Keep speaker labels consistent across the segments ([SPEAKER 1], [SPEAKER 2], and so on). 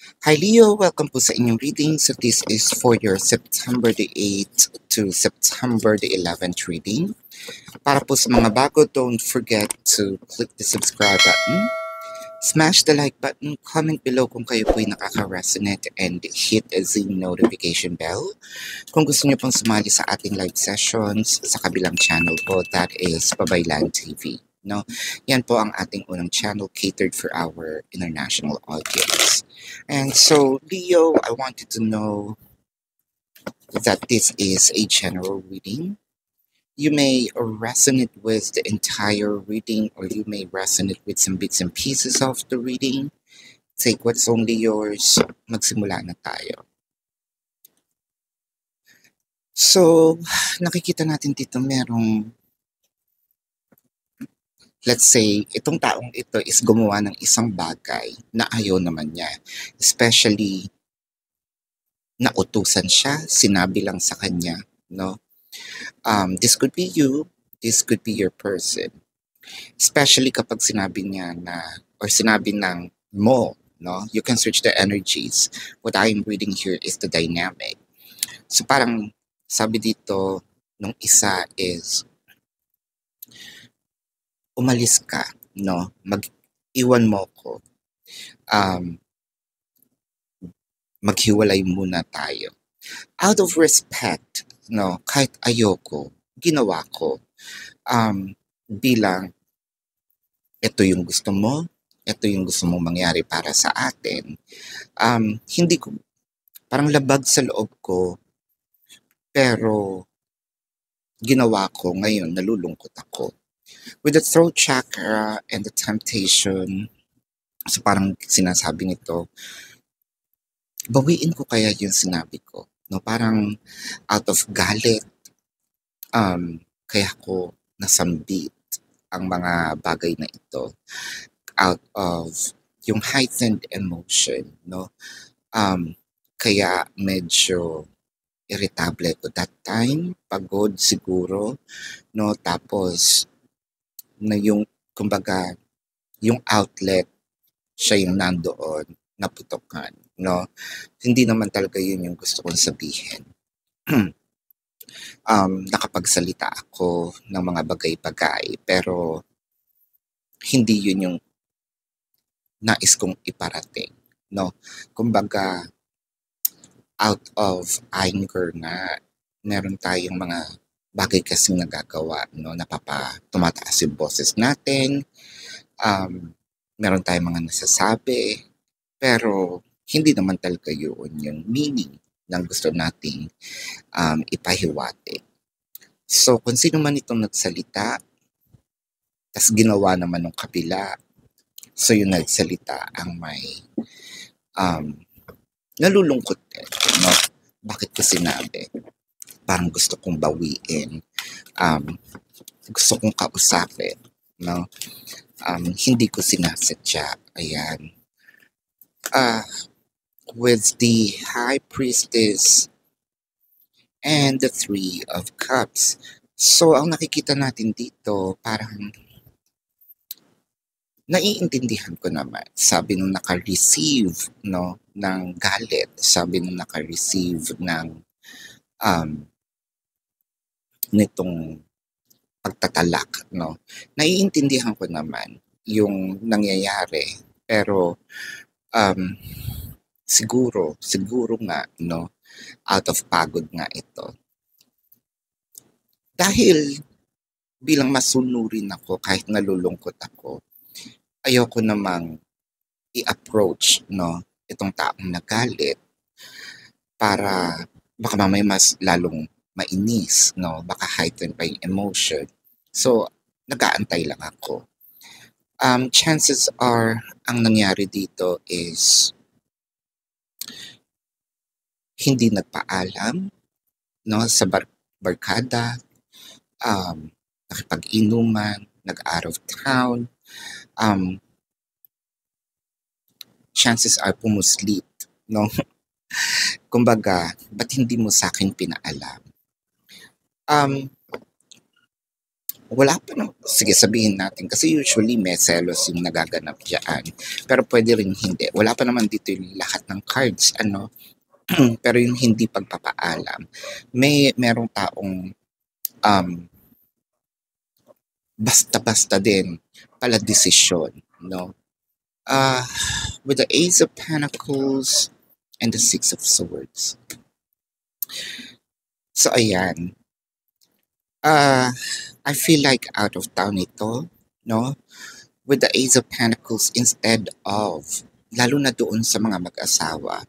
[SPEAKER 1] Hi Leo, welcome po sa inyong reading. So this is for your September the 8th to September the 11th reading. Para po sa mga bago, don't forget to click the subscribe button, smash the like button, comment below kung kayo po'y nakaka-resonate, and hit the notification bell. Kung gusto niyo pong sumali sa ating live sessions sa kabilang channel po, that is Pabaylan TV. No? Yan po ang ating unang channel catered for our international audience. And so, Leo, I wanted to know that this is a general reading. You may resonate with the entire reading, or you may resonate with some bits and pieces of the reading. Take what's only yours. Magsimula na tayo. So, nakikita natin dito merong, let's say, itong taong ito is gumawa ng isang bagay na ayaw naman niya. Especially, nautusan siya, sinabi lang sa kanya, no? This could be you, this could be your person. Especially kapag sinabi niya na, or sinabi ng mo, no? You can search the energies. What I'm reading here is the dynamic. So parang, sabi dito, nung isa is, umalis ka, no? Mag-iwan mo ko. Maghiwalay muna tayo. Out of respect, no? Kahit ayoko, ginawa ko. Bilang, ito yung gusto mo, ito yung gusto mong mangyari para sa atin. Hindi ko, parang labag sa loob ko, pero ginawa ko, ngayon nalulungkot ako. With the throat chakra and the temptation, so parang sinasabi nito, bawiin ko kaya yung sinabi ko. No? Parang out of galit, kaya ko nasambit ang mga bagay na ito. Out of yung heightened emotion, no? Kaya medyo irritable ko that time, pagod siguro, no? Tapos, na yung, kumbaga, yung outlet, siya yung nandoon, naputokan, no? Hindi naman talaga yun yung gusto kong sabihin. Nakapagsalita ako ng mga bagay-bagay, pero hindi yun yung nais kong iparating, no? Kumbaga, out of anger na meron tayong mga bagay kasing nagagawa, no? Tumataas yung boses natin, meron tayong mga nasasabi, pero hindi naman talaga yun yung meaning ng gusto nating ipahiwati. So, kung sino man itong nagsalita, tas ginawa naman ng kabila, so yung nagsalita ang may nalulungkot din, no? Bakit ko sinabi? Parang gusto kong bawiin, gusto kong kausapin, no? Hindi ko sinasadya. Ayan. With the High Priestess and the Three of Cups. So, ang nakikita natin dito, parang naiintindihan ko naman. Sabi nung naka-receive, no, ng galit, sabi nung naka-receive ng nitong pagtatalak, no. Naiintindihan ko naman yung nangyayari, pero siguro nga, no, out of pagod nga ito. Dahil bilang masunurin ako, kahit nalulungkot ako, ayoko namang i-approach, no, itong taong nagalit para baka mamaya mas lalong mainis, no, baka heighten pa yung emotion. So, nag-aantay lang ako. Chances are, ang nangyari dito is hindi nagpaalam, no, sa barkada, nakipag-inuman, nag-out of town, chances are pumuslit, no? Kumbaga, ba't hindi mo sa akin pinaalam? wala pa nam sige sabihin natin kasi usually may selos yung nagaganap diyaan, pero puwede ring hindi. Wala pa naman dito yung lahat ng cards ano, pero yung hindi pagpapaalam. Merong taong, um, basta-basta din paladesisyon 'no. Ah, with the Ace of Pentacles and the Six of Swords. So ayan, ah, I feel like out of town ito 'no, with the Ace of Pentacles instead of lalo na doon sa mga mag-asawa,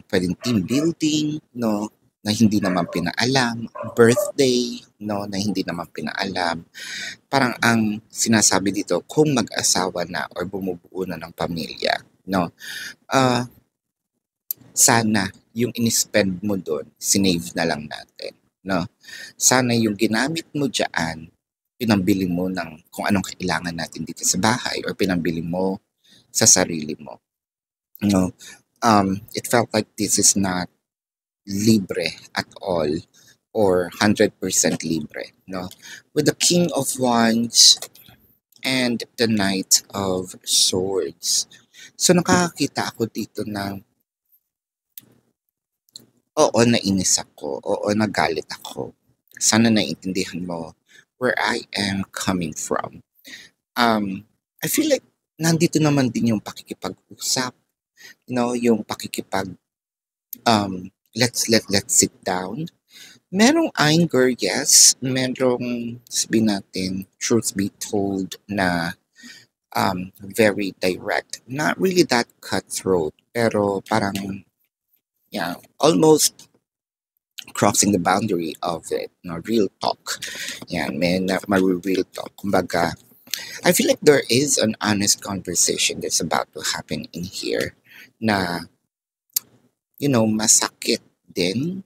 [SPEAKER 1] puwedeng team building 'no, na hindi naman pinaalam, birthday 'no, na hindi naman pinaalam. Parang ang sinasabi dito kung mag-asawa na or bumubuo na ng pamilya 'no, ah, sana yung in-spend mo dun sinave na lang natin 'no. Sana yung ginamit mo diyaan, pinambili mo ng kung anong kailangan natin dito sa bahay or pinambili mo sa sarili mo 'no. It felt like this is not libre at all or 100% libre 'no. With the King of Wands and the Knight of Swords. So nakakakita ako dito ng, oo, nainis ako, oo, nagalit ako. Sana naiintindihan mo where I am coming from. I feel like nandito naman din yung pakikipag-usap, yung pakikipag, let's sit down. Merong anger, yes. Merong, sabihin natin, truth be told na very direct. Not really that cutthroat, pero parang, yeah, almost crossing the boundary of it, real talk. Yan, real talk. Kumbaga, I feel like there is an honest conversation that's about to happen in here na, masakit din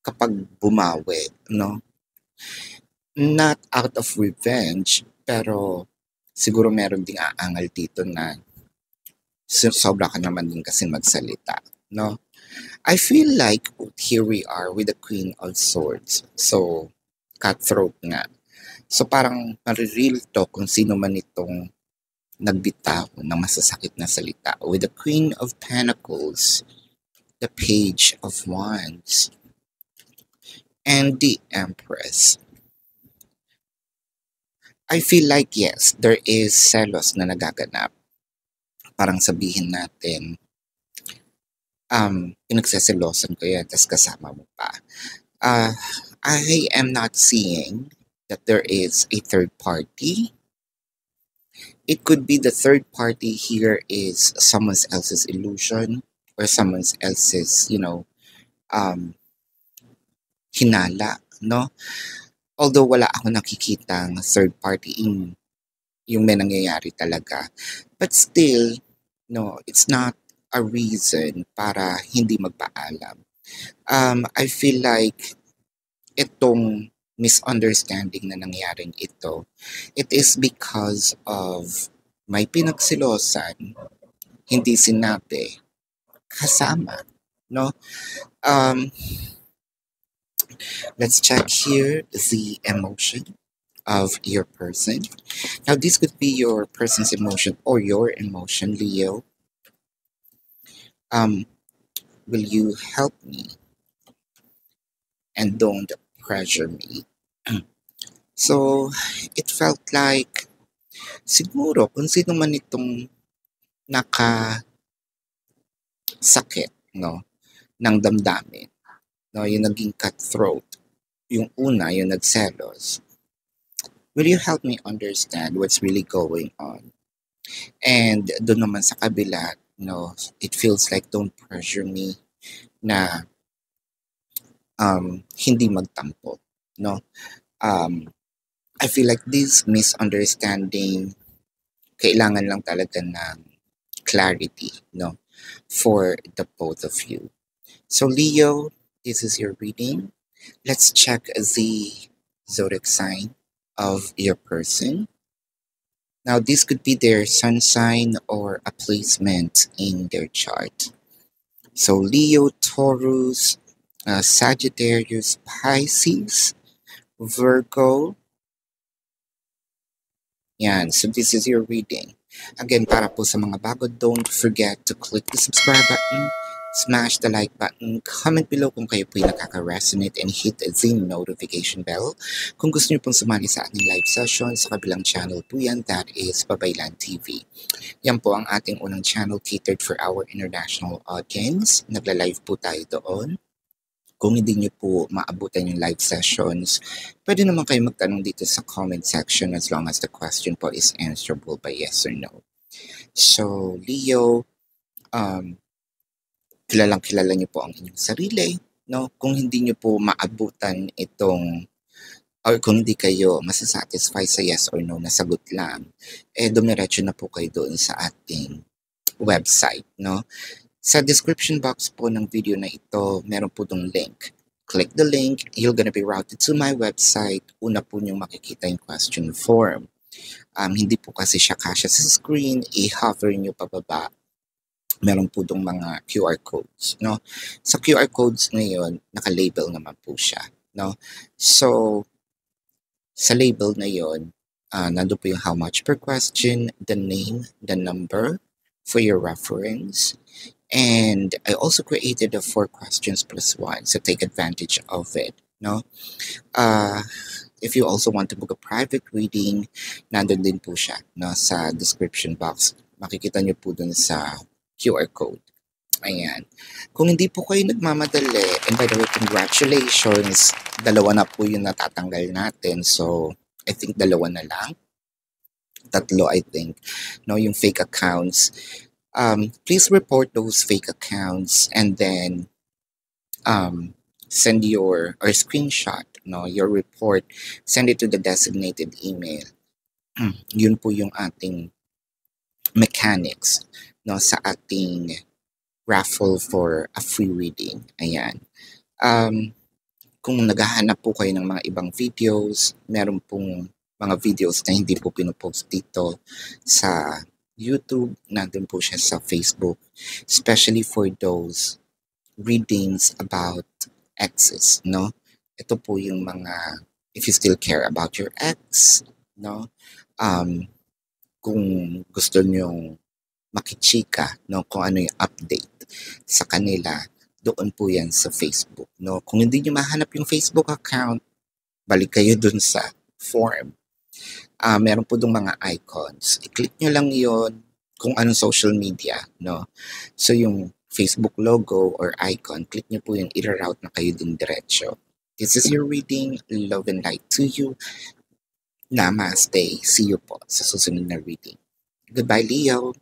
[SPEAKER 1] kapag bumawi, no? Not out of revenge, pero siguro meron ding aangal dito na sobra ka naman din kasi magsalita, no? I feel like here we are with the Queen of Swords. So, cutthroat nga. So, parang marireal talk kung sino man itong nagbitaw ng masasakit na salita. With the Queen of Pentacles, the Page of Wands, and the Empress. I feel like, yes, there is selos na nagaganap. Parang sabihin natin, pinagseselosan ko yan, tas kasama mo pa. I am not seeing that there is a third party. It could be the third party here is someone else's illusion or someone else's, hinala, no? Although wala ako nakikitang third party in yung may nangyayari talaga. But still, no, it's not a reason para hindi magpaalam. I feel like itong misunderstanding na nangyaring ito, it is because of may pinagsilosan, hindi sinabi, kasama, no? Let's check here the emotion of your person. Now, this could be your person's emotion or your emotion, Leo. Will you help me? And don't pressure me. So, it felt like, siguro, kung sino man itong nakasakit, no, ng damdamin, no, yung naging cutthroat, yung una, yung nagselos, will you help me understand what's really going on? And doon naman sa kabila, it feels like don't pressure me na hindi magtampo, no? I feel like this misunderstanding, kailangan lang talaga ng clarity, no? For the both of you. So Leo, this is your reading. Let's check the zodiac sign of your person. Now, this could be their sun sign or a placement in their chart. So, Leo, Taurus, Sagittarius, Pisces, Virgo. Yan, so this is your reading. Again, para po sa mga bago, don't forget to click the subscribe button, smash the like button, comment below kung kayo po'y nakaka-resonate, and hit the notification bell. Kung gusto niyo pong sumali sa ating live session, sa kabilang channel po yan, that is Babaylan TV. Yan po ang ating unang channel catered for our international audience. Nagla-live po tayo doon. Kung hindi niyo po maabutan yung live sessions, pwede naman kayo magtanong dito sa comment section as long as the question po is answerable by yes or no. So, Leo, kilalang-kilala niyo po ang inyong sarili, no? Kung hindi niyo po maabutan itong, or kung hindi kayo masasatisfy sa yes or no na sagot lang, dumiretso na po kayo doon sa ating website, no? Sa description box po ng video na ito, meron po itong link. Click the link, you're gonna be routed to my website. Una po niyong makikita yung question form. Hindi po kasi siya kasya sa screen, i-hover niyo pababa. Meron po itong mga QR codes, no? Sa QR codes ngayon, naka-label naman po siya, no? So, sa label na yon, nandun po yung how much per question, the name, the number for your reference. And I also created a 4 questions plus 1, so take advantage of it, no? If you also want to book a private reading, nandun din po siya, no, sa description box. Makikita niyo po dun sa QR code. Ayan. Kung hindi po kayo nagmamadali, and by the way, congratulations, 2 na po yung natatanggal natin. So, I think 2 na lang. 3, I think. No, yung fake accounts. Please report those fake accounts and then send your, or screenshot, no, your report, send it to the designated email. Yun po yung ating mechanics, no, sa ating raffle for a free reading. Ayan. Kung naghahanap po kayo ng mga ibang videos, meron pong mga videos na hindi po pinopost dito sa YouTube, nandun po siya sa Facebook, especially for those readings about exes, no? Ito po yung mga, if you still care about your ex, no? Kung gusto nyong makichika, no, kung ano yung update sa kanila, doon po yan sa Facebook, no? Kung hindi nyo mahanap yung Facebook account, balik kayo dun sa form. Meron po dong mga icons. I-click nyo lang yon kung anong social media, no? So, yung Facebook logo or icon, click nyo po yung i-route na kayo dun diretso. This is your reading. Love and light to you. Namaste. See you po sa susunod na reading. Goodbye, Leo.